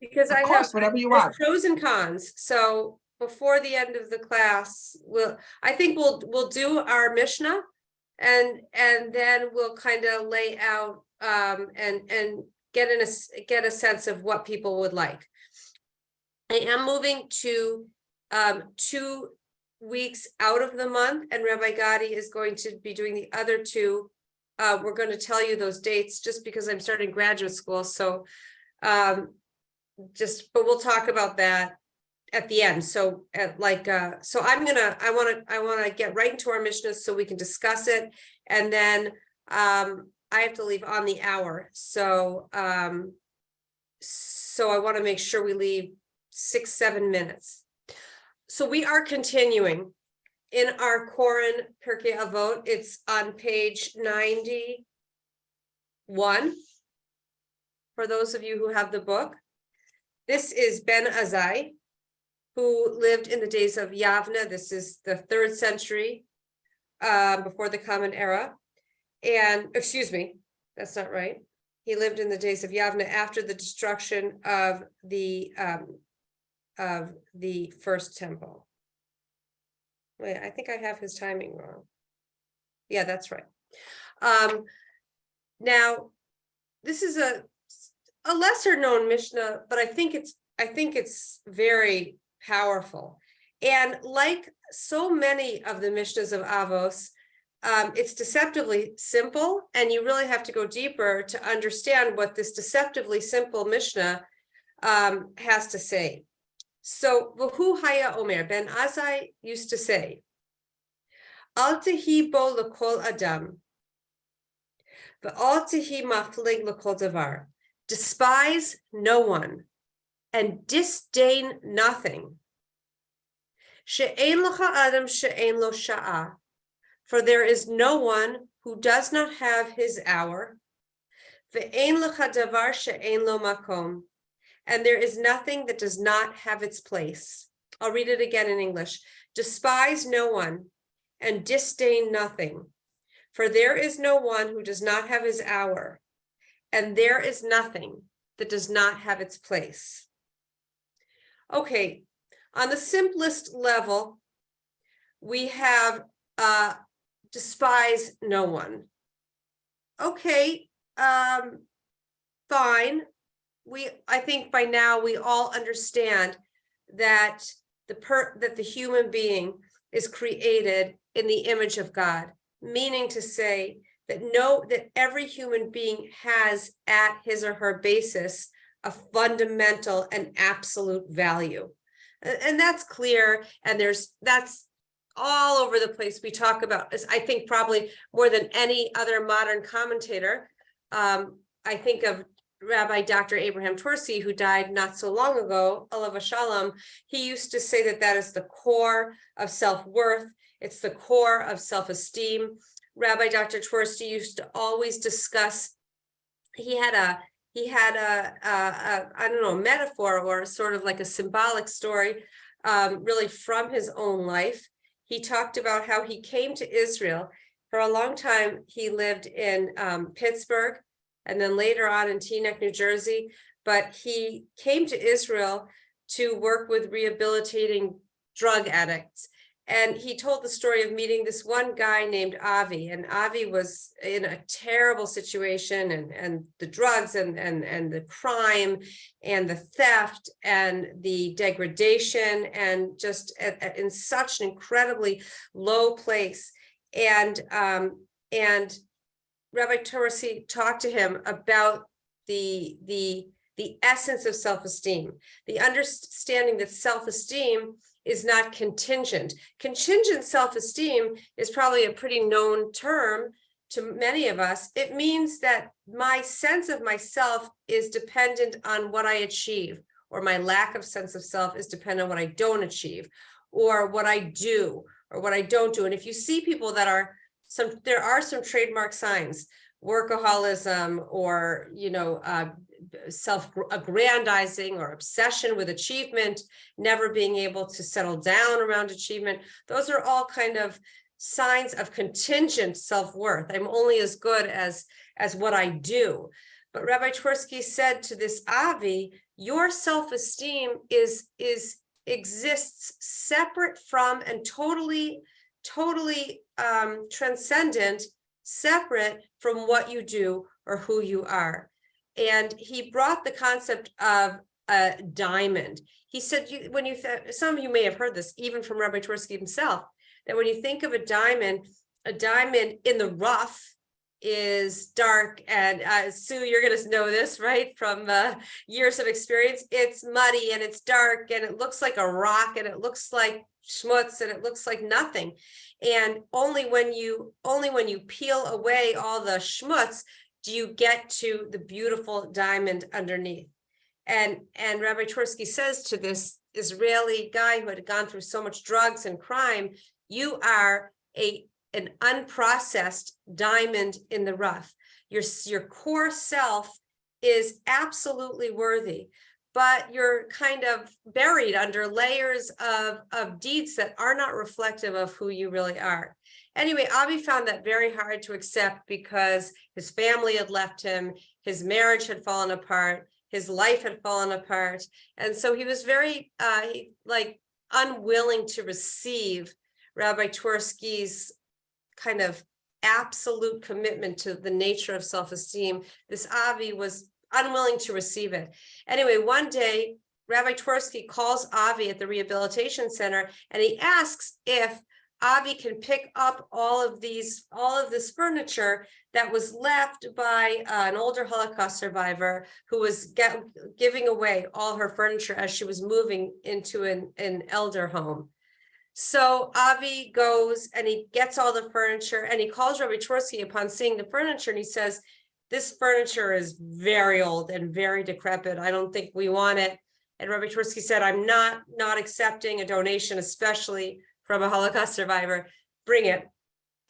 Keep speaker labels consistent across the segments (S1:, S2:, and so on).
S1: Because
S2: Of course, whatever you want.
S1: pros and cons. So before the end of the class, I think we'll do our Mishnah, and then we'll kind of lay out and get a sense of what people would like. I am moving to 2 weeks out of the month, and Rabbi Gadi is going to be doing the other 2. We're going to tell you those dates just because I'm starting graduate school. So but we'll talk about that at the end. So I want to get right into our Mishnahs so we can discuss it. And then I have to leave on the hour. So I want to make sure we leave 6-7 minutes. So we are continuing in our Koran Pirkei Avot. It's on page 91. For those of you who have the book, this is Ben Azai, who lived in the days of Yavna. This is the 3rd century before the Common Era. And excuse me, that's not right. He lived in the days of Yavna after the destruction of the first temple. Wait, I think I have his timing wrong. Yeah, that's right. Now, this is a lesser known Mishnah, but I think it's very powerful. And like so many of the Mishnahs of Avos, it's deceptively simple, and you really have to go deeper to understand what this deceptively simple Mishnah has to say. So, V'hu haya omer, Ben Azai used to say, Al tehi bo l'kol adam, v'al tehi maflig l'kol davar. Despise no one and disdain nothing. She'ein l'cha adam she'ein lo sha'ah. For there is no one who does not have his hour. Ve'ein l'cha davar she'ein lo makom. And there is nothing that does not have its place. I'll read it again in English. Despise no one and disdain nothing. For there is no one who does not have his hour. And there is nothing that does not have its place. Okay, on the simplest level, we have despise no one. Okay, fine. I think by now we all understand that the human being is created in the image of God, meaning to say that every human being has at his or her basis a fundamental and absolute value. And that's clear, and that's all over the place. We talk about, I think probably more than any other modern commentator. I think of Rabbi Dr. Abraham Torsi, who died not so long ago, alav shalom. He used to say that is the core of self-worth. It's the core of self-esteem. Rabbi Dr. Torsi used to always discuss, he had a I don't know, metaphor or sort of like a symbolic story, really from his own life. He talked about how he came to Israel. For a long time, he lived in Pittsburgh, and then later on in Teaneck, New Jersey. But he came to Israel to work with rehabilitating drug addicts. And he told the story of meeting this one guy named Avi. And Avi was in a terrible situation, and the drugs and the crime and the theft and the degradation, and just in such an incredibly low place. And Rabbi Torsi talked to him about the essence of self-esteem, the understanding that self-esteem is not contingent. Contingent self-esteem is probably a pretty known term to many of us. It means that my sense of myself is dependent on what I achieve, or my lack of sense of self is dependent on what I don't achieve, or what I do, or what I don't do. And if you see people that there are some trademark signs, workaholism, or self-aggrandizing or obsession with achievement, never being able to settle down around achievement. Those are all kind of signs of contingent self-worth. I'm only as good as what I do. But Rabbi Twersky said to this Avi, your self-esteem exists separate from and totally transcendent, separate from what you do or who you are. And he brought the concept of a diamond. He said, some of you may have heard this even from Rabbi Twersky himself, that when you think of a diamond in the rough is dark, and Sue, you're going to know this, right, from years of experience. It's muddy and it's dark and it looks like a rock and it looks like schmutz and it looks like nothing. And only when you peel away all the schmutz do you get to the beautiful diamond underneath. And Rabbi Twersky says to this Israeli guy who had gone through so much drugs and crime, you are an unprocessed diamond in the rough. Your core self is absolutely worthy, but you're kind of buried under layers of deeds that are not reflective of who you really are. Anyway, Avi found that very hard to accept because his family had left him, his marriage had fallen apart, his life had fallen apart. And so he was very unwilling to receive Rabbi Twersky's kind of absolute commitment to the nature of self-esteem. This Avi was unwilling to receive it. Anyway, one day, Rabbi Twersky calls Avi at the rehabilitation center, and he asks if Avi can pick up all of this furniture that was left by an older Holocaust survivor who was giving away all her furniture as she was moving into an elder home. So Avi goes and he gets all the furniture and he calls Rabbi Twersky upon seeing the furniture, and he says, this furniture is very old and very decrepit. I don't think we want it. And Rabbi Twersky said, I'm not accepting a donation, especially from a Holocaust survivor. Bring it,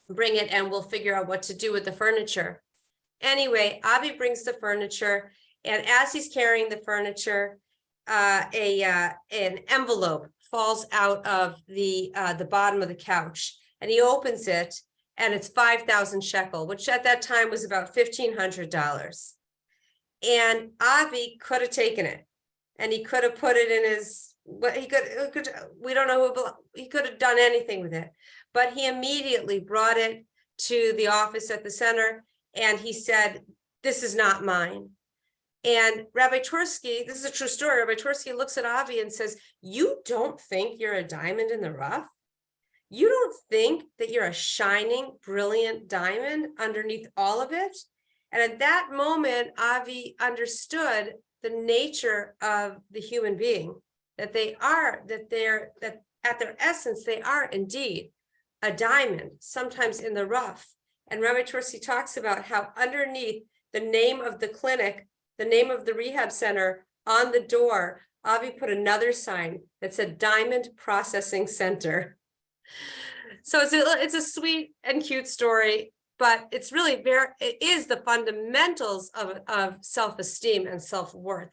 S1: and we'll figure out what to do with the furniture. Anyway, Avi brings the furniture, and as he's carrying the furniture, an envelope falls out of the bottom of the couch, and he opens it, and it's 5,000 shekel, which at that time was about $1,500. And Avi could have taken it, and he could have put it in his. He could. We don't know who. He could have done anything with it, but he immediately brought it to the office at the center, and he said, "This is not mine." And Rabbi Twersky, this is a true story. Rabbi Twersky looks at Avi and says, "You don't think you're a diamond in the rough? You don't think that you're a shining, brilliant diamond underneath all of it?" And at that moment, Avi understood the nature of the human being, that at their essence, they are indeed a diamond, sometimes in the rough. And Rabbi Twersky talks about how underneath the name of the clinic, the name of the rehab center, on the door, Avi put another sign that said Diamond Processing Center. So it's a sweet and cute story, but it's really it is the fundamentals of self-esteem and self-worth,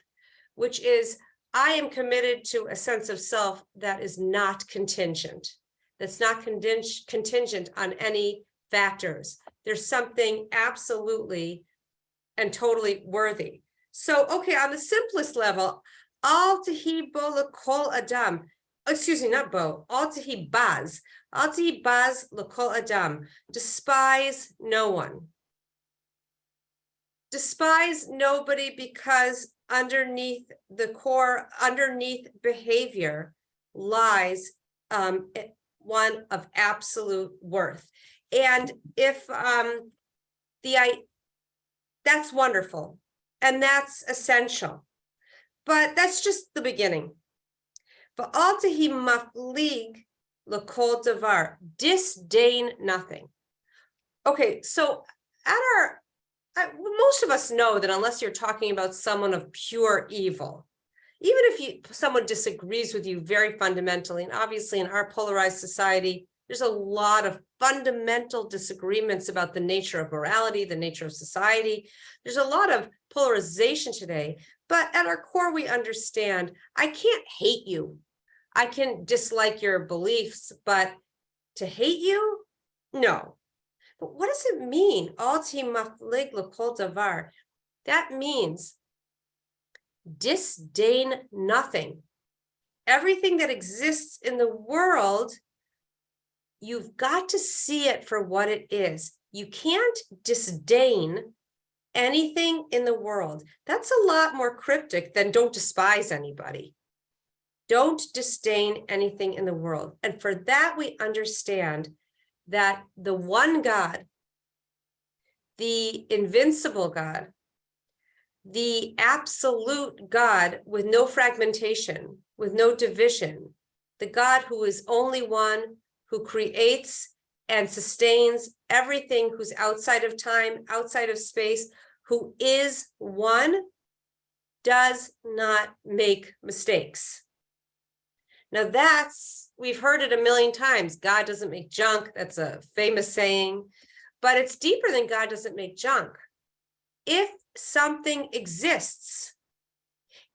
S1: which is, I am committed to a sense of self that is not contingent, that's not contingent on any factors. There's something absolutely and totally worthy. So, okay, on the simplest level, al tehi bo lekol adam, excuse me, not bo, al tehi baz lekol adam, despise no one. Despise nobody, because underneath the core, underneath behavior lies one of absolute worth. And if that's wonderful, and that's essential, but that's just the beginning. But al tehi maflig lekol davar, disdain nothing. Okay, so most of us know that unless you're talking about someone of pure evil, even if someone disagrees with you very fundamentally, and obviously in our polarized society, there's a lot of fundamental disagreements about the nature of morality, the nature of society. There's a lot of polarization today, but at our core, we understand, I can't hate you. I can dislike your beliefs, but to hate you? No. But what does it mean? Al tehi maflig lekol davar. That means disdain nothing. Everything that exists in the world, you've got to see it for what it is. You can't disdain anything in the world. That's a lot more cryptic than don't despise anybody. Don't disdain anything in the world. And for that, we understand that the one God, the invincible God, the absolute God with no fragmentation, with no division, the God who is only one, who creates and sustains everything, who's outside of time, outside of space, who is one, does not make mistakes. Now we've heard it a million times. God doesn't make junk. That's a famous saying, but it's deeper than God doesn't make junk. If something exists,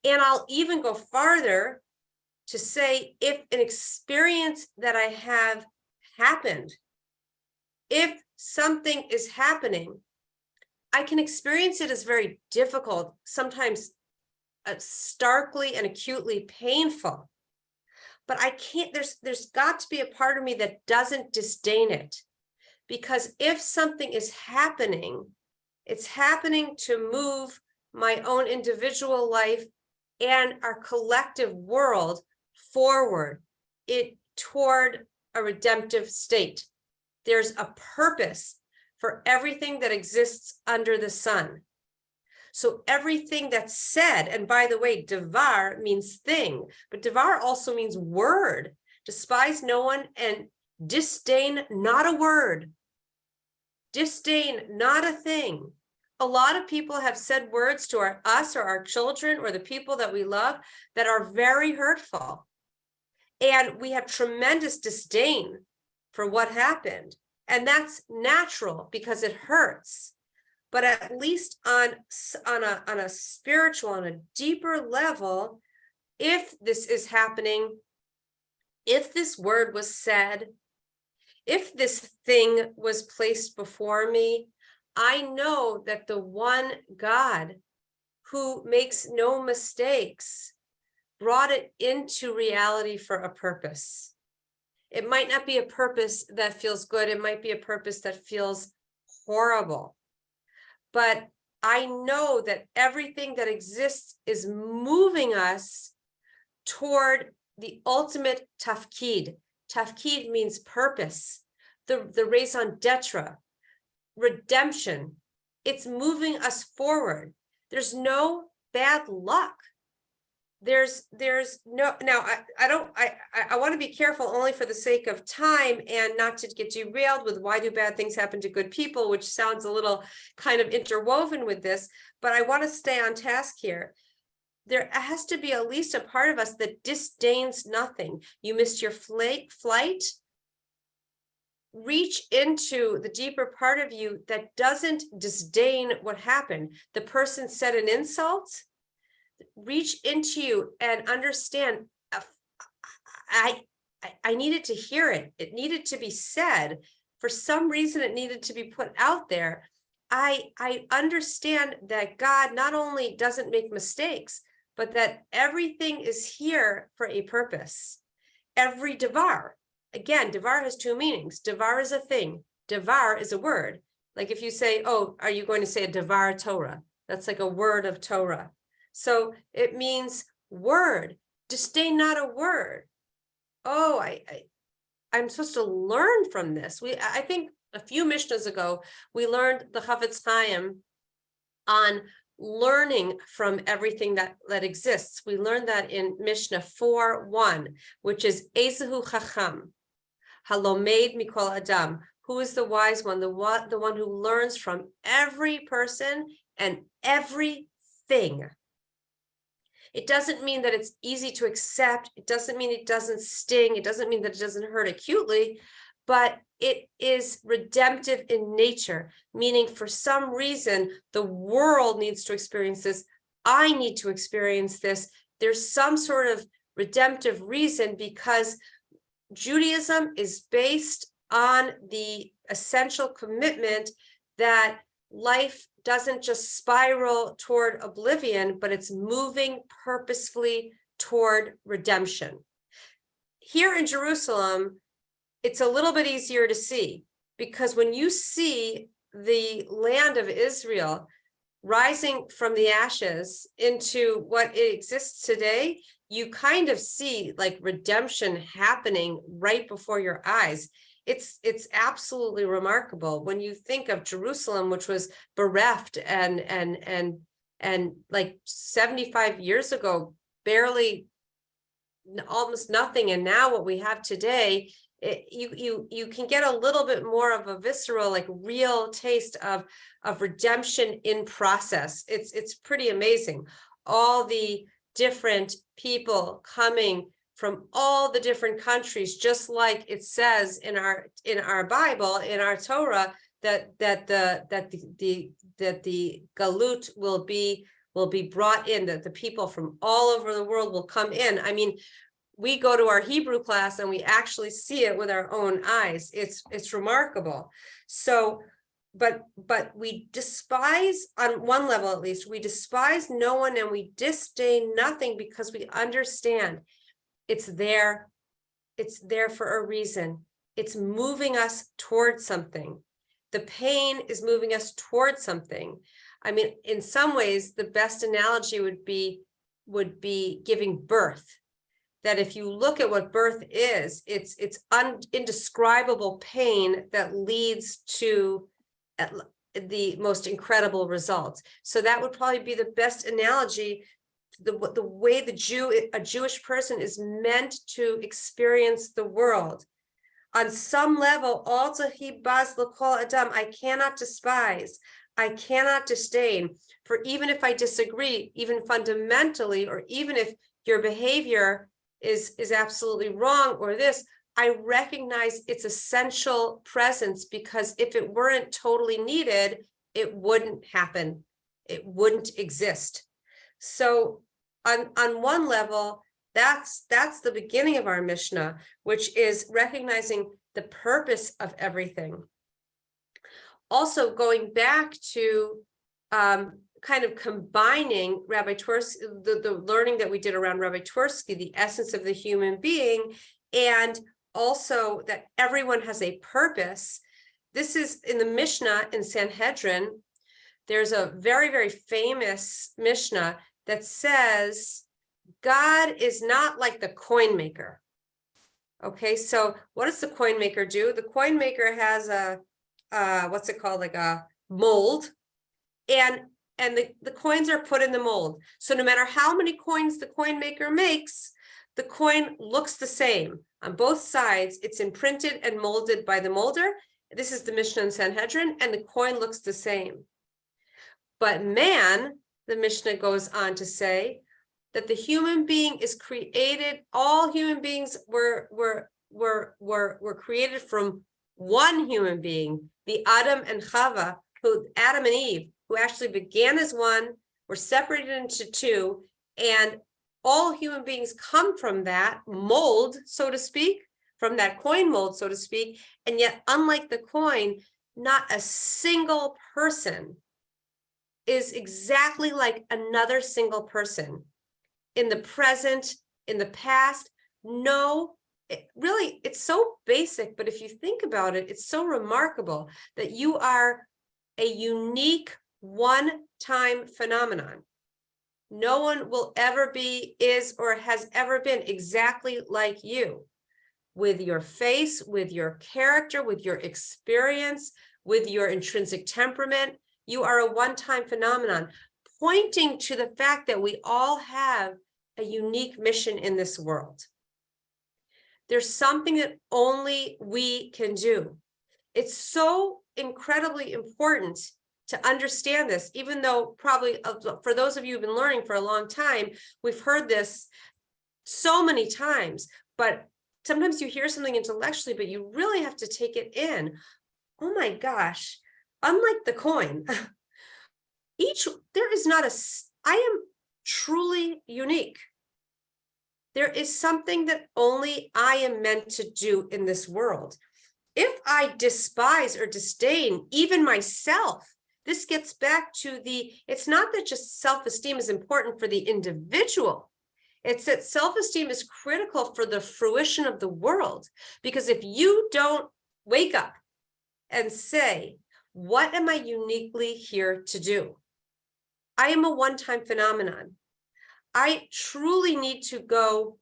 S1: and I'll even go farther to say, if an experience that I have happened, if something is happening, I can experience it as very difficult, sometimes starkly and acutely painful. But I can't, there's got to be a part of me that doesn't disdain it. Because if something is happening, it's happening to move my own individual life and our collective world forward, toward a redemptive state. There's a purpose for everything that exists under the sun. So everything that's said, and by the way, devar means thing, but devar also means word. Despise no one and disdain not a word. Disdain not a thing. A lot of people have said words to us or our children or the people that we love that are very hurtful. And we have tremendous disdain for what happened. And that's natural because it hurts. But at least on a spiritual, on a deeper level, if this is happening, if this word was said, if this thing was placed before me, I know that the one God who makes no mistakes brought it into reality for a purpose. It might not be a purpose that feels good. It might be a purpose that feels horrible. But I know that everything that exists is moving us toward the ultimate tafkid. Tafkid means purpose, the raison d'etre, redemption. It's moving us forward. There's no bad luck. There's no, now I want to be careful only for the sake of time and not to get derailed with why do bad things happen to good people, which sounds a little kind of interwoven with this, but I want to stay on task here. There has to be at least a part of us that disdains nothing. You missed your flight. Reach into the deeper part of you that doesn't disdain what happened. The person said an insult. Reach into you and understand. I needed to hear it. It needed to be said. For some reason, it needed to be put out there. I understand that God not only doesn't make mistakes, but that everything is here for a purpose. Every devar. Again, devar has two meanings. Devar is a thing. Devar is a word. Like if you say, oh, are you going to say a devar Torah? That's like a word of Torah. So it means word. Disdain not a word. Oh, I'm supposed to learn from this. I think a few Mishnahs ago, we learned the Chavetz Chaim on learning from everything that exists. We learned that in Mishnah 4:1, which is Ezehu Chacham, Halomed Mikol Adam. Who is the wise one? The one who learns from every person and everything. It doesn't mean that it's easy to accept. It doesn't mean it doesn't sting. It doesn't mean that it doesn't hurt acutely, but it is redemptive in nature, meaning for some reason, the world needs to experience this. I need to experience this. There's some sort of redemptive reason because Judaism is based on the essential commitment that life doesn't just spiral toward oblivion, but it's moving purposefully toward redemption. Here in Jerusalem, it's a little bit easier to see, because when you see the land of Israel rising from the ashes into what it exists today, you kind of see like redemption happening right before your eyes. It's absolutely remarkable when you think of Jerusalem, which was bereft and like 75 years ago, barely, almost nothing, and now what we have today, you can get a little bit more of a visceral, like real taste of redemption in process. It's pretty amazing. All the different people coming from all the different countries, just like it says in our Bible, in our Torah, that the galut will be brought in, that the people from all over the world will come in. I mean, we go to our Hebrew class and we actually see it with our own eyes. It's remarkable. So, but we despise, on one level at least, we despise no one and we disdain nothing, because we understand it's there for a reason. It's moving us towards something. The pain is moving us towards something. I mean, in some ways, the best analogy would be giving birth. That if you look at what birth is, it's indescribable pain that leads to the most incredible results. So that would probably be the best analogy. The way a Jewish person is meant to experience the world. On some level, also he baz l'kol adam, I cannot despise, I cannot disdain, for even if I disagree, even fundamentally, or even if your behavior is absolutely wrong, or this, I recognize its essential presence, because if it weren't totally needed, it wouldn't happen. It wouldn't exist. So on one level, that's the beginning of our Mishnah, which is recognizing the purpose of everything. Also going back to kind of combining Rabbi Twersky, the learning that we did around Rabbi Twersky, the essence of the human being, and also that everyone has a purpose. This is in the Mishnah in Sanhedrin. There's a very, very famous Mishnah that says, God is not like the coin maker. Okay, so what does the coin maker do? The coin maker has a, what's it called? Like a mold, and the coins are put in the mold. So no matter how many coins the coin maker makes, the coin looks the same on both sides. It's imprinted and molded by the molder. This is the Mishnah in Sanhedrin, and the coin looks the same. But man, the Mishnah goes on to say that the human being is created, all human beings were created from one human being, the Adam and Chava, Adam and Eve, who actually began as one, were separated into two, and all human beings come from that mold, so to speak, from that coin mold, so to speak. And yet, unlike the coin, not a single person is exactly like another single person in the present, in the past. No, really, it's so basic, but if you think about it, it's so remarkable that you are a unique one-time phenomenon. No one will ever be, is, or has ever been exactly like you, with your face, with your character, with your experience, with your intrinsic temperament. You are a one-time phenomenon, pointing to the fact that we all have a unique mission in this world. There's something that only we can do. It's so incredibly important to understand this, even though probably for those of you who've been learning for a long time, we've heard this so many times, but sometimes you hear something intellectually, but you really have to take it in. Oh my gosh, unlike the coin, there is not I am truly unique. There is something that only I am meant to do in this world. If I despise or disdain even myself, this gets back to it's not that just self-esteem is important for the individual. It's that self-esteem is critical for the fruition of the world. Because if you don't wake up and say, what am I uniquely here to do? I am a one-time phenomenon. I truly need to go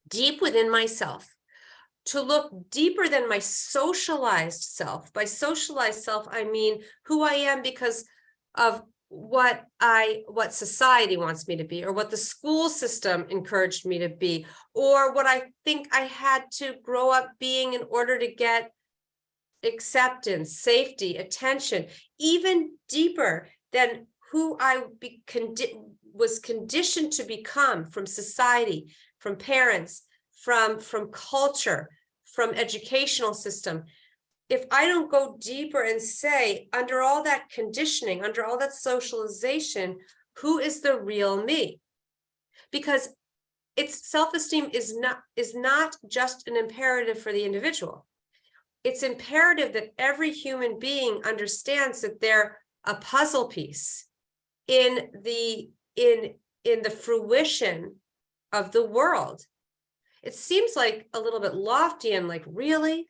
S1: deep within myself, to look deeper than my socialized self. By socialized self, I mean who I am because of what society wants me to be, or what the school system encouraged me to be, or what I think I had to grow up being in order to get acceptance, safety, attention, even deeper than who I was conditioned to become from society, from parents, from culture, from educational system. If I don't go deeper and say, under all that conditioning, under all that socialization, who is the real me? Because it's self-esteem is not just an imperative for the individual. It's imperative that every human being understands that they're a puzzle piece in the fruition of the world. It seems like a little bit lofty and like, really?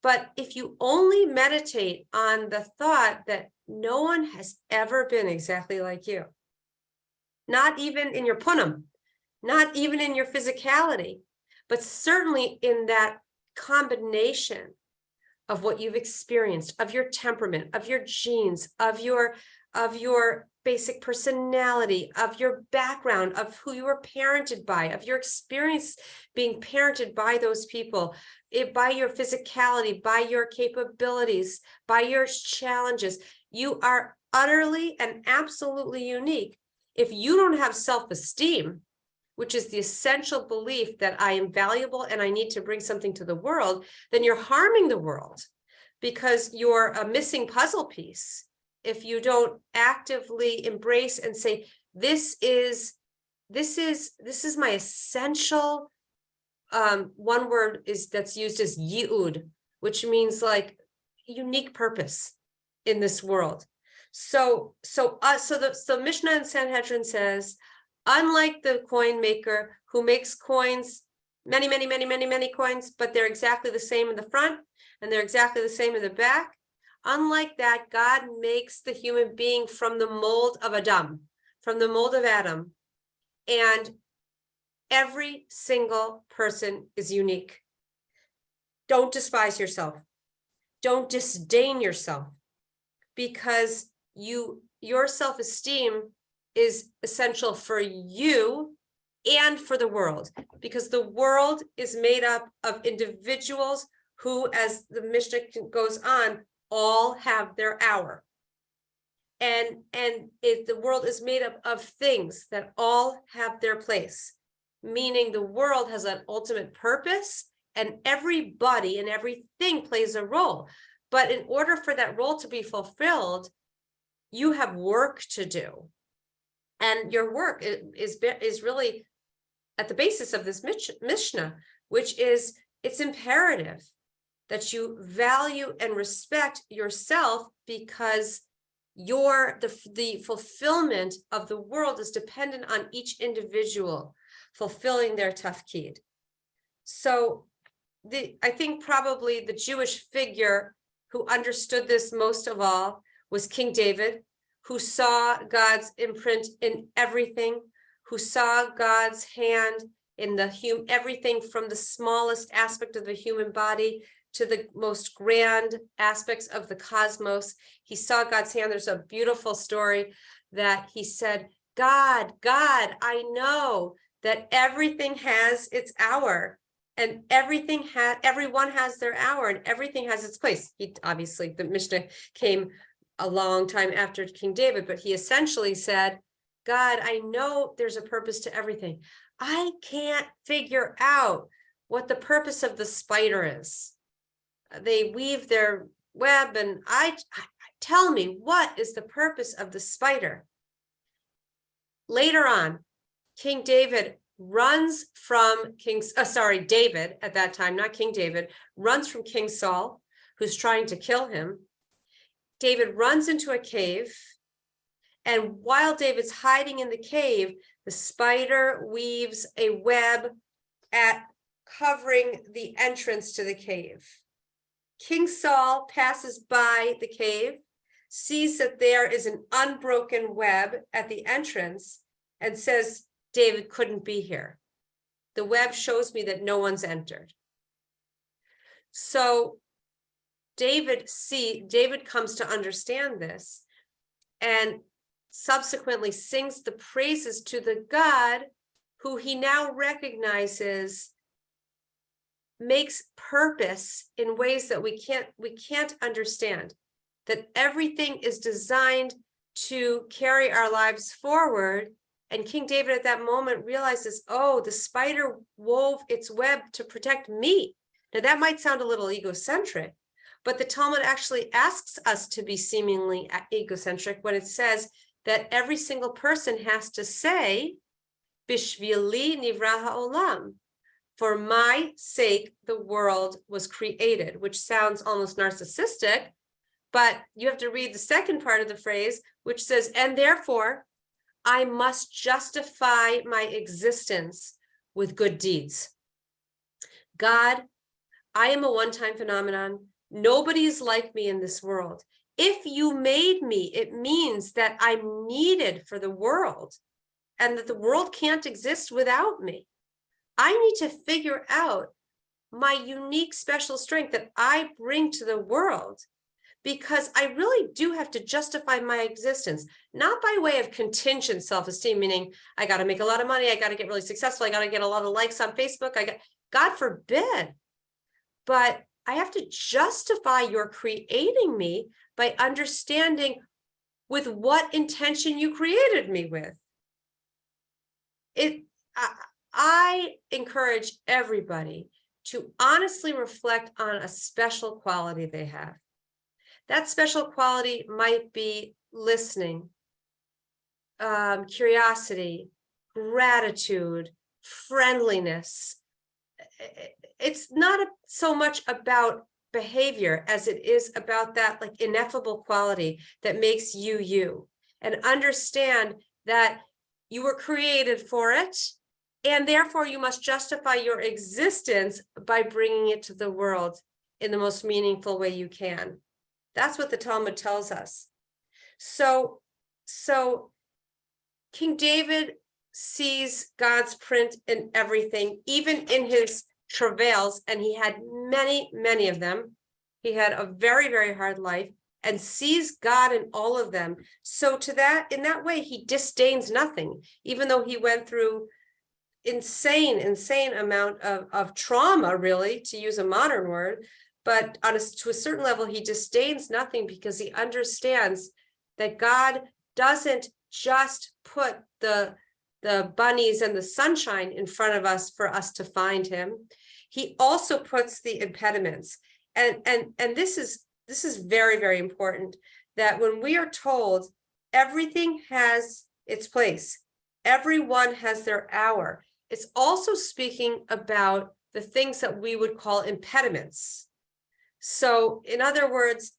S1: But if you only meditate on the thought that no one has ever been exactly like you, not even in your punam, not even in your physicality, but certainly in that combination of what you've experienced, of your temperament, of your genes, of your basic personality, of your background, of who you were parented by, of your experience being parented by those people, by your physicality, by your capabilities, by your challenges. You are utterly and absolutely unique. If you don't have self-esteem, which is the essential belief that I am valuable and I need to bring something to the world, then you're harming the world because you're a missing puzzle piece. If you don't actively embrace and say, this is my essential, one word that's used as yi'ud, which means like unique purpose in this world. So the Mishnah in Sanhedrin says, unlike the coin maker who makes coins, many coins, but they're exactly the same in the front and they're exactly the same in the back. Unlike that, God makes the human being from the mold of Adam, from the mold of Adam. And every single person is unique. Don't despise yourself. Don't disdain yourself, because your self-esteem is essential for you and for the world, because the world is made up of individuals who, as the Mishnah goes on, all have their hour. And if the world is made up of things that all have their place, meaning the world has an ultimate purpose and everybody and everything plays a role. But in order for that role to be fulfilled, you have work to do. And your work is really at the basis of this Mishnah, which is it's imperative that you value and respect yourself, because the fulfillment of the world is dependent on each individual fulfilling their tafkid. So I think probably the Jewish figure who understood this most of all was King David, who saw God's imprint in everything, who saw God's hand in everything from the smallest aspect of the human body to the most grand aspects of the cosmos. He saw God's hand. There's a beautiful story that he said, God, I know that everything has its hour, and everyone has their hour, and everything has its place. Obviously, the Mishnah came a long time after King David, but he essentially said, God, I know there's a purpose to everything. I can't figure out what the purpose of the spider is. They weave their web, and I tell me, what is the purpose of the spider? Later on, King David runs from David at that time, not King David, runs from King Saul, who's trying to kill him. David runs into a cave, and while David's hiding in the cave, the spider weaves a web at covering the entrance to the cave. King Saul passes by the cave, sees that there is an unbroken web at the entrance, and says, David couldn't be here. The web shows me that no one's entered. So David comes to understand this and subsequently sings the praises to the God who he now recognizes makes purpose in ways that we can't understand, that everything is designed to carry our lives forward. And King David at that moment realizes, oh, the spider wove its web to protect me. Now that might sound a little egocentric, but the Talmud actually asks us to be seemingly egocentric when it says that every single person has to say, Bishvili nivra ha'olam. For my sake, the world was created, which sounds almost narcissistic, but you have to read the second part of the phrase, which says, and therefore, I must justify my existence with good deeds. God, I am a one-time phenomenon. Nobody is like me in this world. If you made me, it means that I'm needed for the world and that the world can't exist without me. I need to figure out my unique special strength that I bring to the world, because I really do have to justify my existence, not by way of contingent self-esteem, meaning I got to make a lot of money, I got to get really successful, I got to get a lot of likes on Facebook, God forbid. But I have to justify your creating me by understanding with what intention you created me with. I encourage everybody to honestly reflect on a special quality they have. That special quality might be listening, curiosity, gratitude, friendliness. It's not so much about behavior as it is about that like ineffable quality that makes you you, and understand that you were created for it, and therefore you must justify your existence by bringing it to the world in the most meaningful way you can. That's what the Talmud tells us. So King David sees God's print in everything, even in his travails, and he had many, many of them. He had a very, very hard life and sees God in all of them. So in that way, he disdains nothing, even though he went through insane amount of trauma, really, to use a modern word. But to a certain level, he disdains nothing because he understands that God doesn't just put the bunnies and the sunshine in front of us for us to find him. He also puts the impediments. And this is very, very important, that when we are told everything has its place, everyone has their hour, it's also speaking about the things that we would call impediments. So in other words,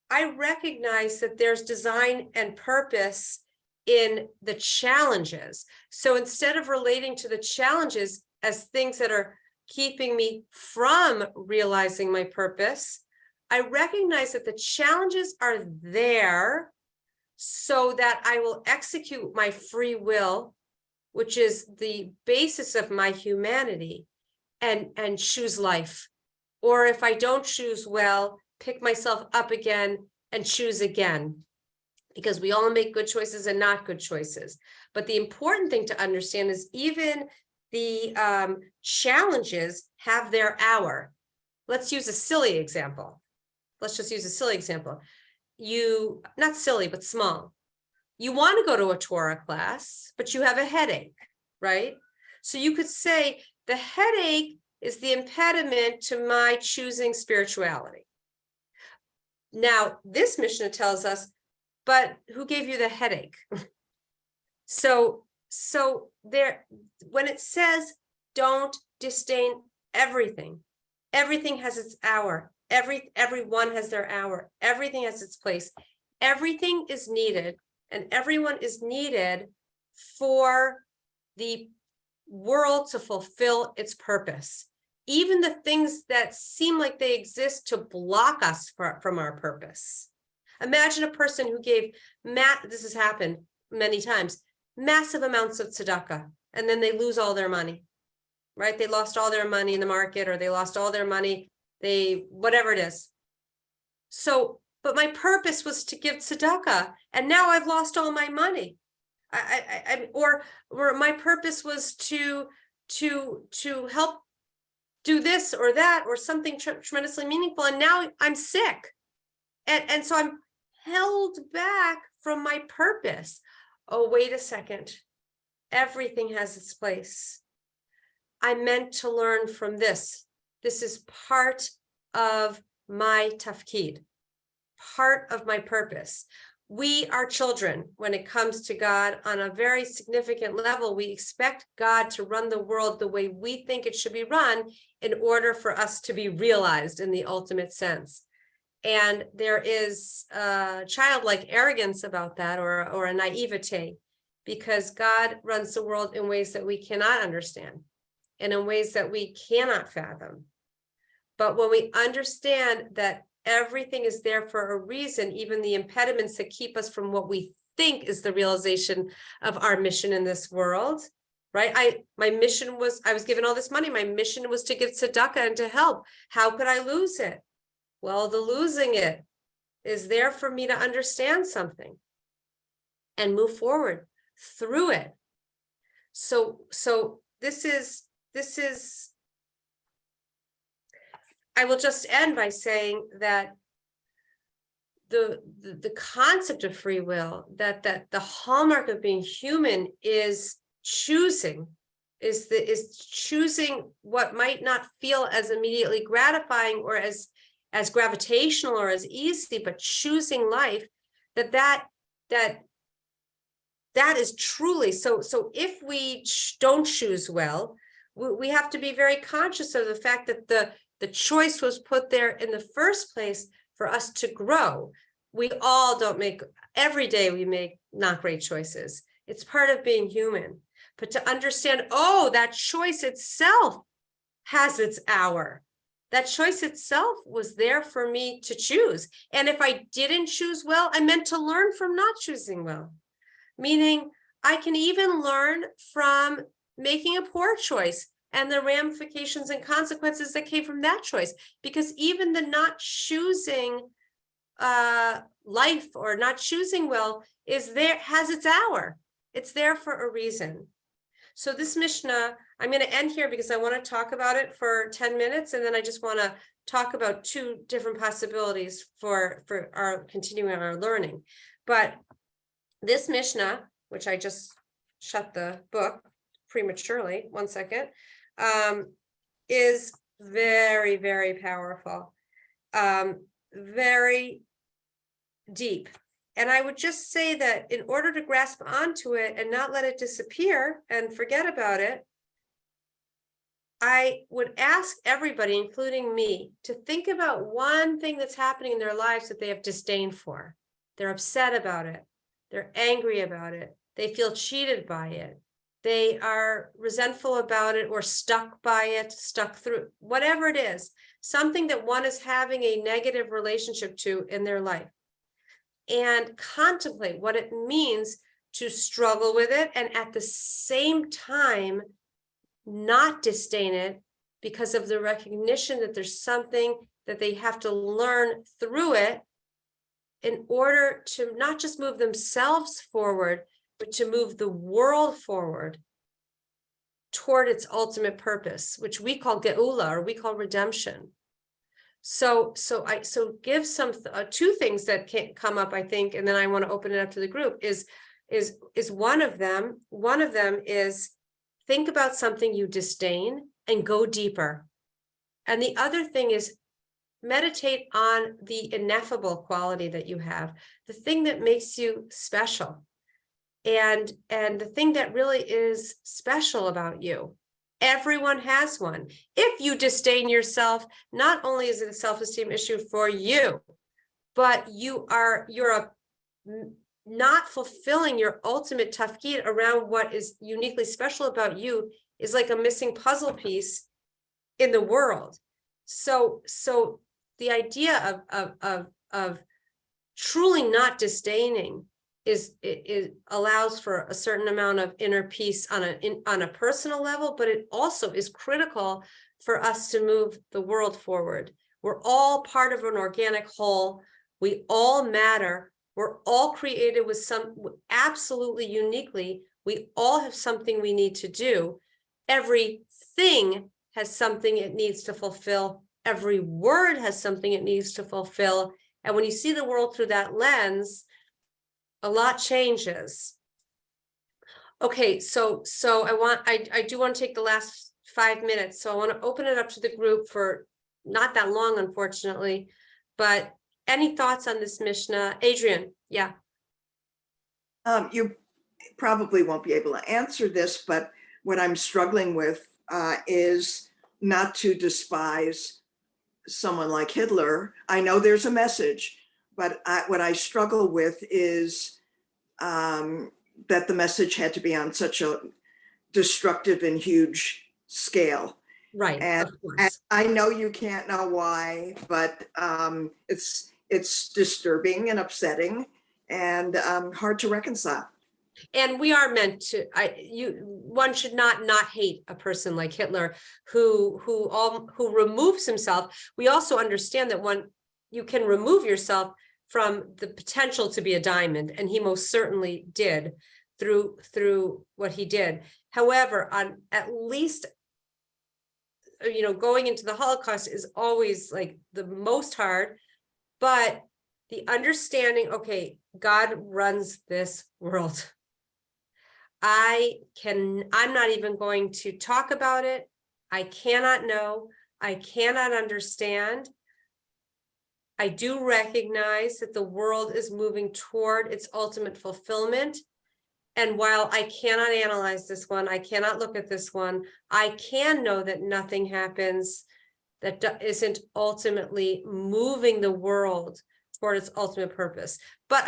S1: I recognize that there's design and purpose in the challenges. So instead of relating to the challenges as things that are keeping me from realizing my purpose, I recognize that the challenges are there so that I will execute my free will, which is the basis of my humanity, and choose life. Or if I don't choose well, pick myself up again and choose again, because we all make good choices and not good choices. But the important thing to understand is even the challenges have their hour. Let's use a silly example. Let's just use a silly example. Not silly, but small. You want to go to a Torah class, but you have a headache, right? So you could say the headache is the impediment to my choosing spirituality. Now, this Mishnah tells us, but who gave you the headache? So there, when it says don't disdain everything, everything has its hour, everyone has their hour. Everything has its place. Everything is needed, and everyone is needed for the world to fulfill its purpose. Even the things that seem like they exist to block us from our purpose. Imagine a person who gave, this has happened many times, massive amounts of tzedakah, and then they lose all their money, right? They lost all their money in the market, or they lost all their money, whatever it is. So, but my purpose was to give tzedakah, and now I've lost all my money. Or my purpose was to help do this or that, or something tremendously meaningful, and now I'm sick. And so I'm held back from my purpose. Oh, wait a second. Everything has its place. I meant to learn from this. This is part of my tafkid, part of my purpose. We are children when it comes to God on a very significant level. We expect God to run the world the way we think it should be run in order for us to be realized in the ultimate sense. And there is a childlike arrogance about that, or a naivete, because God runs the world in ways that we cannot understand and in ways that we cannot fathom. But when we understand that everything is there for a reason, even the impediments that keep us from what we think is the realization of our mission in this world, right? My mission was, I was given all this money. My mission was to give tzedakah and to help. How could I lose it? Well, the losing it is there for me to understand something and move forward through it. So this is, I will just end by saying that the concept of free will, that the hallmark of being human is choosing, is choosing what might not feel as immediately gratifying or as gravitational or as easy, but choosing life, that is truly so. So if we don't choose well, we have to be very conscious of the fact that the choice was put there in the first place for us to grow. We all don't make, every day we make not great choices. It's part of being human. But to understand, oh, that choice itself has its hour. That choice itself was there for me to choose. And if I didn't choose well, I meant to learn from not choosing well. Meaning I can even learn from making a poor choice and the ramifications and consequences that came from that choice. Because even the not choosing life or not choosing well is there, has its hour. It's there for a reason. So this Mishnah, I'm going to end here because I want to talk about it for 10 minutes. And then I just want to talk about two different possibilities for our continuing our learning. But this Mishnah, which I just shut the book prematurely, 1 second, is very, very powerful, very deep. And I would just say that in order to grasp onto it and not let it disappear and forget about it, I would ask everybody, including me, to think about one thing that's happening in their lives that they have disdain for. They're upset about it. They're angry about it. They feel cheated by it. They are resentful about it or stuck by it, stuck through, whatever it is, something that one is having a negative relationship to in their life. And contemplate what it means to struggle with it and at the same time not disdain it because of the recognition that there's something that they have to learn through it in order to not just move themselves forward, but to move the world forward toward its ultimate purpose, which we call geula, or we call redemption. So give some two things that can come up, I think, and then I want to open it up to the group. Is one of them is think about something you disdain and go deeper, and the other thing is meditate on the ineffable quality that you have, the thing that makes you special, and the thing that really is special about you Everyone has one. If you disdain yourself, not only is it a self-esteem issue for you, but you're not fulfilling your ultimate tafkid around what is uniquely special about you is like a missing puzzle piece in the world. So the idea of truly not disdaining it allows for a certain amount of inner peace on a personal level, but it also is critical for us to move the world forward. We're all part of an organic whole. We all matter. We're all created with absolutely uniquely. We all have something we need to do. Everything has something it needs to fulfill. Every word has something it needs to fulfill. And when you see the world through that lens, a lot changes. Okay, so I do want to take the last 5 minutes. So I want to open it up to the group for not that long, unfortunately, but any thoughts on this Mishnah? Adrian, yeah.
S2: You probably won't be able to answer this, but what I'm struggling with is not to despise someone like Hitler. I know there's a message, but what I struggle with is that the message had to be on such a destructive and huge scale.
S1: Right,
S2: and,
S1: of course.
S2: and I know you can't know why, but it's disturbing and upsetting and hard to reconcile.
S1: And we are meant to, one should not hate a person like Hitler who removes himself. We also understand that you can remove yourself from the potential to be a diamond, and he most certainly did through what he did. However, on at least, going into the Holocaust is always like the most hard, but the understanding, okay, God runs this world. I'm not even going to talk about it. I cannot know. I cannot understand. I do recognize that the world is moving toward its ultimate fulfillment. And while I cannot analyze this one, I cannot look at this one, I can know that nothing happens that isn't ultimately moving the world toward its ultimate purpose. But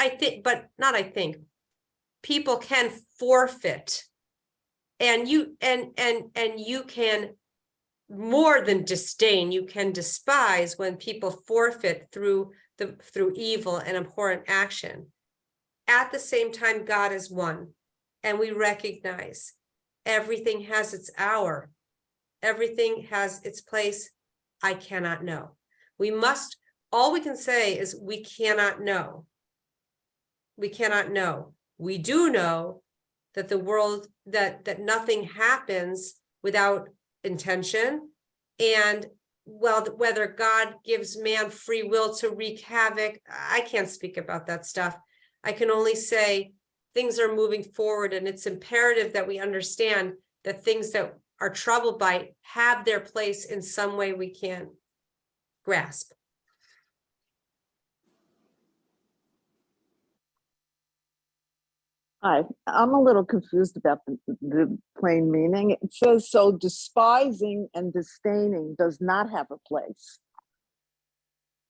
S1: people can forfeit, and you can more than disdain, you can despise when people forfeit through evil and abhorrent action. At the same time, God is one, and we recognize everything has its hour, everything has its place. I cannot know. All we can say is we cannot know. We cannot know. We do know that the world, that nothing happens without intention, and whether God gives man free will to wreak havoc, I can't speak about that stuff. I can only say things are moving forward, and it's imperative that we understand that things that are troubled by have their place in some way we can't grasp.
S3: Hi, I'm a little confused about the plain meaning. It says, so despising and disdaining does not have a place,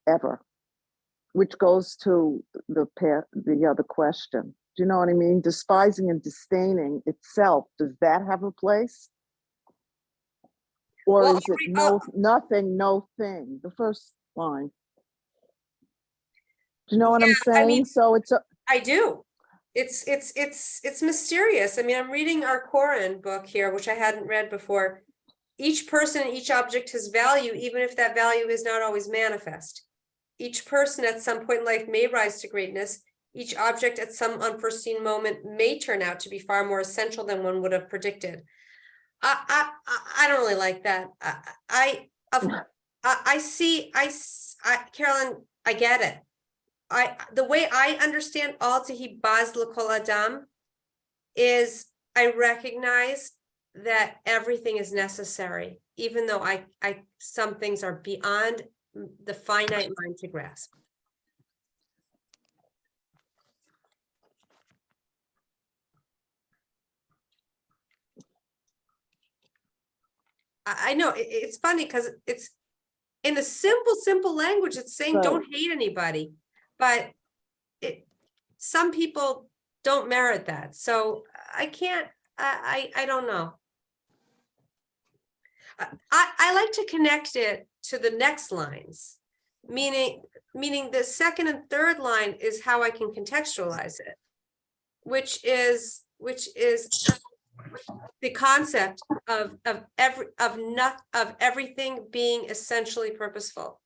S3: ever, which goes to the other question. Do you know what I mean? Despising and disdaining itself, does that have a place? Or is it nothing, no thing? The first line. Do you know what I'm saying?
S1: I mean,
S3: so it's
S1: I do. It's mysterious. I mean, I'm reading our Koran book here, which I hadn't read before. Each person and each object has value, even if that value is not always manifest. Each person at some point in life may rise to greatness. Each object at some unforeseen moment may turn out to be far more essential than one would have predicted. I don't really like that. Carolyn, I get it. The way I understand al tehi baz l'kol adam is I recognize that everything is necessary, even though some things are beyond the finite mind to grasp. I know it's funny because it's in the simple language, it's saying
S3: Right.
S1: don't hate anybody, but some people don't merit that. So I can't, I don't know. I like to connect it to the next lines, meaning the second and third line is how I can contextualize it, which is the concept of everything being essentially purposeful.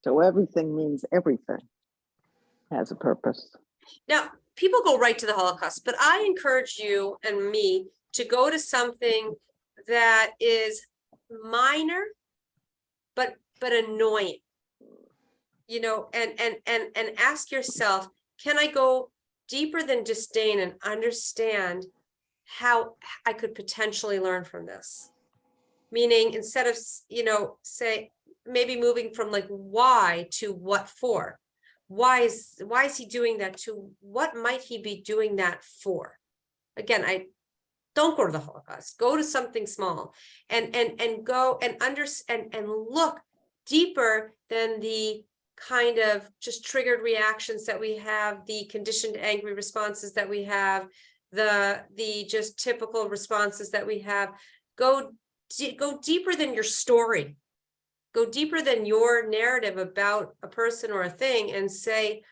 S3: So everything means everything has a purpose.
S1: Now, people go right to the Holocaust, but I encourage you and me to go to something that is minor, but annoying. You know, and ask yourself, can I go deeper than disdain and understand how I could potentially learn from this? Meaning, instead of, you know, say, maybe moving from like why to what for. Why is he doing that, to what might he be doing that for? Again, I don't go to the Holocaust, go to something small and go and understand and look deeper than the kind of just triggered reactions that we have, the conditioned angry responses that we have, the just typical responses that we have. Go deeper than your story. Go deeper than your narrative about a person or a thing and say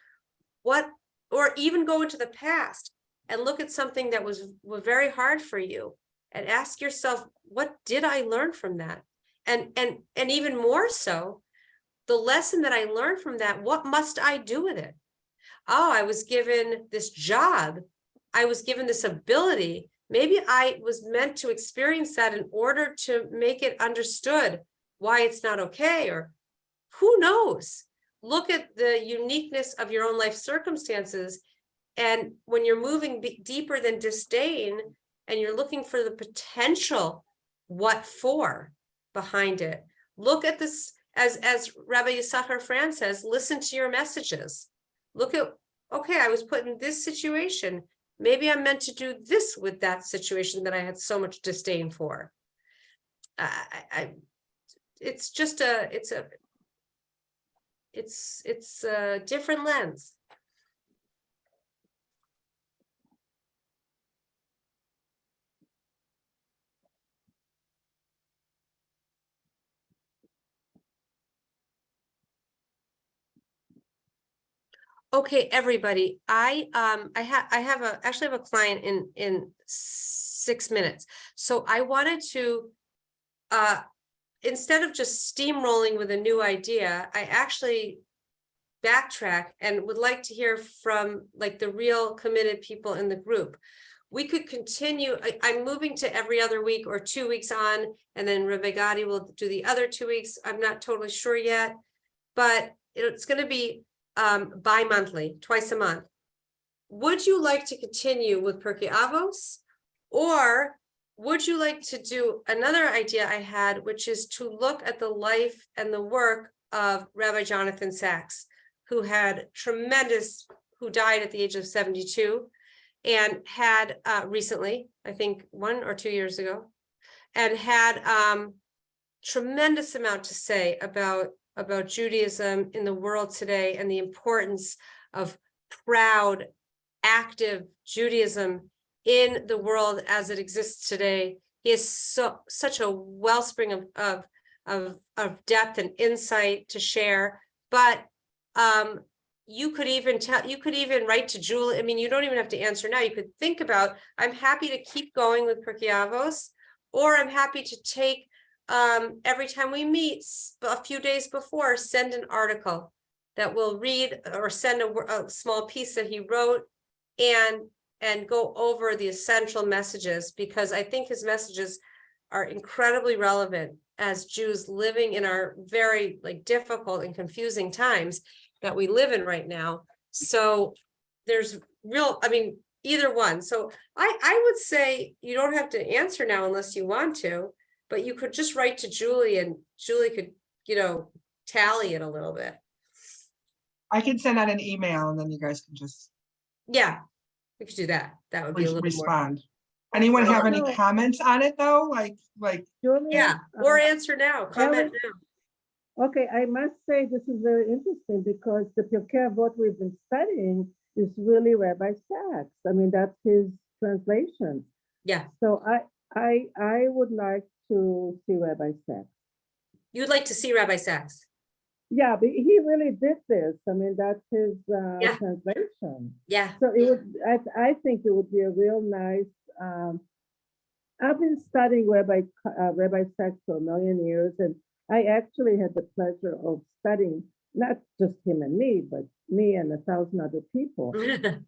S1: what, or even go into the past and look at something that was very hard for you and ask yourself, what did I learn from that? And even more so, the lesson that I learned from that, what must I do with it? Oh, I was given this job. I was given this ability. Maybe I was meant to experience that in order to make it understood why it's not okay, or who knows? Look at the uniqueness of your own life circumstances. And when you're moving deeper than disdain and you're looking for the potential what for behind it, look at this, as Rabbi Yisachar Franz says, listen to your messages. Look at, okay, I was put in this situation. Maybe I'm meant to do this with that situation that I had so much disdain for. It's just it's a different lens. Okay, everybody, I actually have a client in 6 minutes. So I wanted to, instead of just steamrolling with a new idea, I actually backtrack and would like to hear from like the real committed people in the group. We could continue. I'm moving to every other week or 2 weeks on, and then Rabbi Gadi will do the other 2 weeks. I'm not totally sure yet, but it's going to be bi-monthly, twice a month. Would you like to continue with Pirkei Avos, or would you like to do another idea I had, which is to look at the life and the work of Rabbi Jonathan Sachs, who died at the age of 72 and had recently, I think 1 or 2 years ago, and had tremendous amount to say about Judaism in the world today and the importance of proud, active Judaism in the world as it exists today. He is such a wellspring of depth and insight to share. But you could even write to Julie. I mean, you don't even have to answer now. You could think about, I'm happy to keep going with Pirkei Avos, or I'm happy to take every time we meet a few days before, send an article that we'll read, or send a small piece that he wrote, and go over the essential messages, because I think his messages are incredibly relevant as Jews living in our very difficult and confusing times that we live in right now. So there's either one. So I would say you don't have to answer now unless you want to, but you could just write to Julie, and Julie could, tally it a little bit.
S4: I can send out an email and then you guys can just.
S1: Yeah. We could do that. That would be a little more.
S4: respond. Anyone have any
S5: No.
S4: comments on it though? Like,
S5: Julia,
S1: Yeah, or answer now, comment now.
S5: okay, I must say this is very interesting because the Pirkei Avot we've been studying is really Rabbi Sachs. I mean, that's his translation.
S1: Yeah,
S5: So I would like to see Rabbi Sachs.
S1: you'd like to see Rabbi Sachs.
S5: Yeah, but he really did this. I mean, that's his
S1: Yeah.
S5: translation.
S1: Yeah,
S5: So it would, I think it would be a real nice, I've been studying Rabbi Sachs for a million years, and I actually had the pleasure of studying not just him and me, but me and 1,000 other people.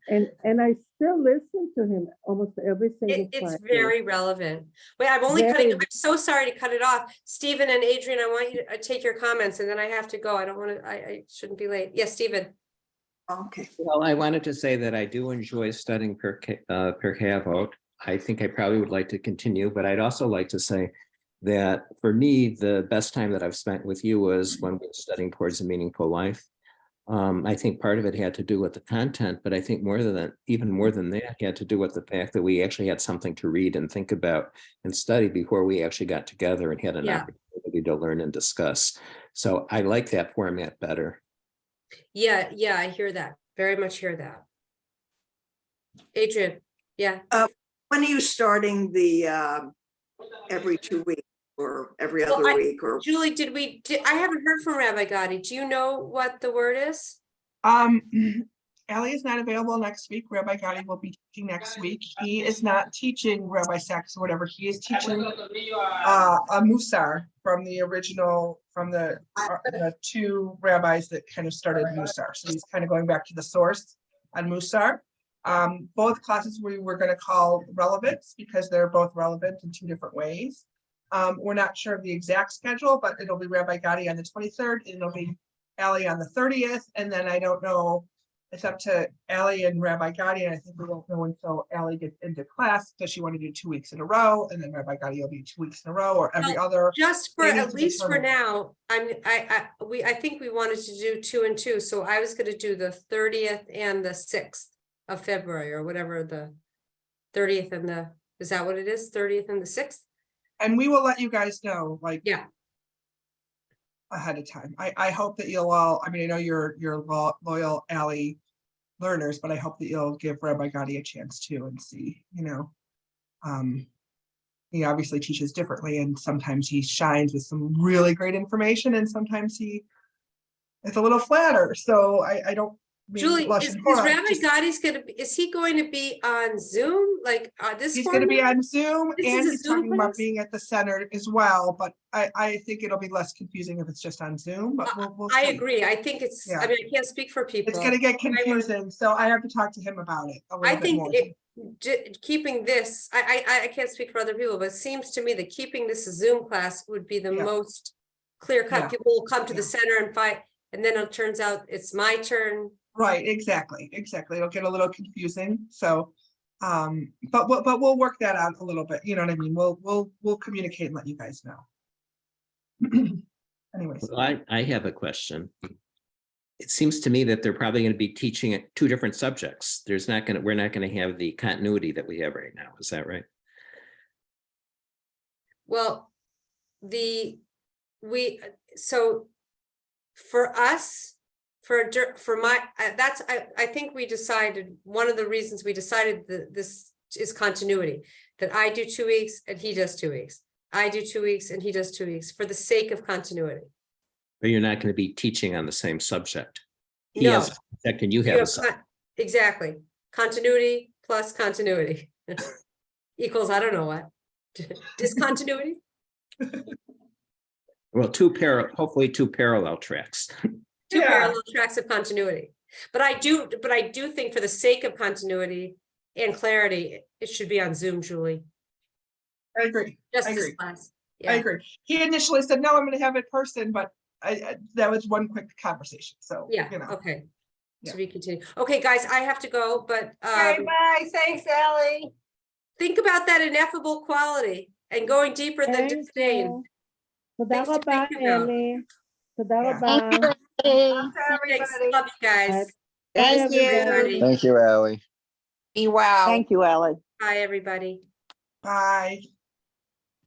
S5: And I still listen to him almost every single
S1: it's
S5: Friday.
S1: very relevant. Wait, I'm only cutting,
S5: Very.
S1: I'm so sorry to cut it off. Stephen and Adrian, I want you to take your comments and then I have to go. I don't want to, I shouldn't be late. Yes, Stephen.
S2: Okay.
S6: Well, I wanted to say that I do enjoy studying Pirkei Avot. I think I probably would like to continue, but I'd also like to say that for me, the best time that I've spent with you was when we were studying Towards a Meaningful Life. I think part of it had to do with the content, but I think even more than that, had to do with the fact that we actually had something to read and think about and study before we actually got together and had an
S1: Yeah.
S6: opportunity to learn and discuss. So I like that format better.
S1: Yeah, I hear that. Very much hear that. Adrian, yeah.
S2: When are you starting the every 2 weeks or every
S1: Well,
S2: other week or?
S1: Julie, I haven't heard from Rabbi Gotti. Do you know what the word is?
S4: Allie is not available next week. Rabbi Gotti will be teaching next week. He is not teaching Rabbi Sachs or whatever. He is teaching a Musar from the original, from the two rabbis that kind of started Musar. So he's kind of going back to the source on Musar. Both classes we were going to call relevance because they're both relevant in two different ways. We're not sure of the exact schedule, but it'll be Rabbi Gotti on the 23rd, and it'll be Allie on the 30th, and then I don't know, it's up to Allie and Rabbi Gotti, and I think we won't know until Allie gets into class. Does she want to do 2 weeks in a row, and then Rabbi Gotti will be 2 weeks in a row, or every other?
S1: Just for,
S4: It is
S1: at
S4: to
S1: least for
S4: determine.
S1: now, I think we wanted to do 2 and 2, so I was gonna do the 30th and the 6th of February, or whatever, the 30th and the, is that what it is? 30th and the 6th?
S4: And we will let you guys know, like,
S1: Yeah.
S4: ahead of time. I hope that you'll all, I mean, I know you're loyal Allie learners, but I hope that you'll give Rabbi Gotti a chance too and see, he obviously teaches differently, and sometimes he shines with some really great information, and sometimes it's a little flatter. So I don't mean
S1: Julie,
S4: blush
S1: is
S4: and pour,
S1: Rabbi
S4: just-
S1: Gotti's is he going to be on Zoom, like, this?
S4: He's going to be
S1: format?
S4: on Zoom,
S1: This is
S4: and
S1: a
S4: he's
S1: Zoom
S4: talking about
S1: class?
S4: being at the center as well, but I think it'll be less confusing if it's just on Zoom, but we'll
S1: I
S4: see.
S1: agree. I think it's,
S4: Yeah.
S1: I mean, I can't speak for people.
S4: It's gonna get confusing, so I have to talk to him about it a
S1: I
S4: little bit
S1: think
S4: more.
S1: keeping this, I can't speak for other people, but it seems to me that keeping this a Zoom class would be the
S4: Yeah.
S1: most clear cut.
S4: Yeah.
S1: People will come to the
S4: Yeah.
S1: center and fight, and then it turns out it's my turn.
S4: Right, exactly. It'll get a little confusing, so, but we'll work that out a little bit, you know what I mean? We'll communicate and let you guys know. Anyways,
S6: Well, I have a question. It seems to me that they're probably going to be teaching at 2 different subjects. We're not going to have the continuity that we have right now. Is that right?
S1: Well, so for us, for my, I think we decided, one of the reasons we decided that this is continuity, that I do 2 weeks and he does 2 weeks. I do 2 weeks and he does 2 weeks for the sake of continuity.
S6: Or you're not going to be teaching on the same subject. He
S1: No.
S6: has a subject and you have
S1: You
S6: a
S1: have
S6: subject.
S1: Exactly. Continuity plus continuity equals, I don't know what, discontinuity.
S6: Well, hopefully 2 parallel tracks.
S1: Two
S4: Yeah.
S1: parallel tracks of continuity. But I do think for the sake of continuity and clarity, it should be on Zoom, Julie.
S4: I agree.
S1: Just
S4: I
S1: this
S4: agree.
S1: class.
S4: I
S1: Yeah,
S4: agree. He initially said, no, I'm gonna have it person, but that was one quick conversation, so.
S1: yeah,
S4: You know,
S1: okay.
S4: Yeah.
S1: To be continued. Okay, guys, I have to go, but
S7: Okay, bye. Thanks, Ally.
S1: think about that ineffable quality and going deeper than
S5: Thank
S1: disdain.
S5: you. תודה
S1: Things to
S5: רבה,
S1: think about.
S5: אלי. תודה
S4: Yeah.
S5: רבה.
S7: Hey,
S1: Thanks,
S7: everybody.
S1: love you guys.
S5: Bye,
S7: Thank you.
S5: everybody.
S8: Thank you, Ally.
S7: Be well.
S3: Thank you, Ally.
S1: Bye, everybody.
S4: Bye.